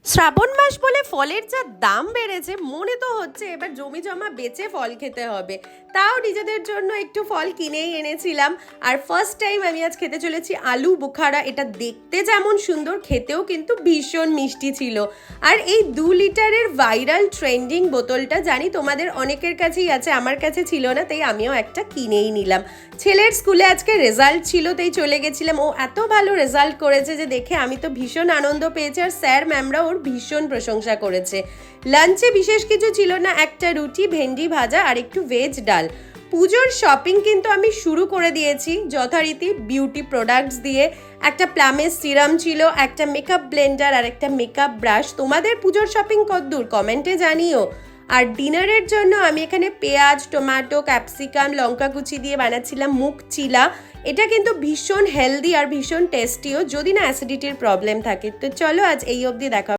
শ্রাবণ মাস বলে ফলের যা দাম বেড়েছে মনে তো হচ্ছে এবার জমি জমা বেচে ফল খেতে হবে। তাও নিজেদের জন্য একটু ফল কিনেই এনেছিলাম। আর ফার্স্ট টাইম আমি আজ খেতে চলেছি আলু বুখারা। এটা দেখতে যেমন সুন্দর, খেতেও কিন্তু ভীষণ মিষ্টি ছিল। আর এই 2 লিটারের ভাইরাল ট্রেন্ডিং বোতলটা জানি তোমাদের অনেকের কাছেই আছে, আমার কাছে ছিল না, তাই আমিও একটা কিনেই নিলাম। ছেলের স্কুলে আজকে রেজাল্ট ছিল, তাই চলে গেছিলাম। ও এত ভালো রেজাল্ট করেছে যে দেখে আমি তো ভীষণ আনন্দ পেয়েছি, আর স্যার ম্যামরা ওর ভীষণ প্রশংসা করেছে। লাঞ্চে বিশেষ কিছু ছিল না, একটা রুটি, ভেন্ডি ভাজা আর একটু ভেজ ডাল। পুজোর শপিং কিন্তু আমি শুরু করে দিয়েছি যথারীতি বিউটি প্রোডাক্টস দিয়ে। একটা প্লামের সিরাম ছিল, একটা মেকআপ ব্লেন্ডার আর একটা মেকআপ ব্রাশ। তোমাদের পুজোর শপিং কতদূর কমেন্টে জানিও। আর ডিনারের জন্য আমি এখানে পেঁয়াজ, টমেটো, ক্যাপসিকাম, লঙ্কা কুচি দিয়ে বানাচ্ছিলাম মুগ চিলা। এটা কিন্তু ভীষণ হেলদি আর ভীষণ টেস্টিও, যদি না অ্যাসিডিটির প্রবলেম থাকে। তো চলো আজ এই অবধি দেখা।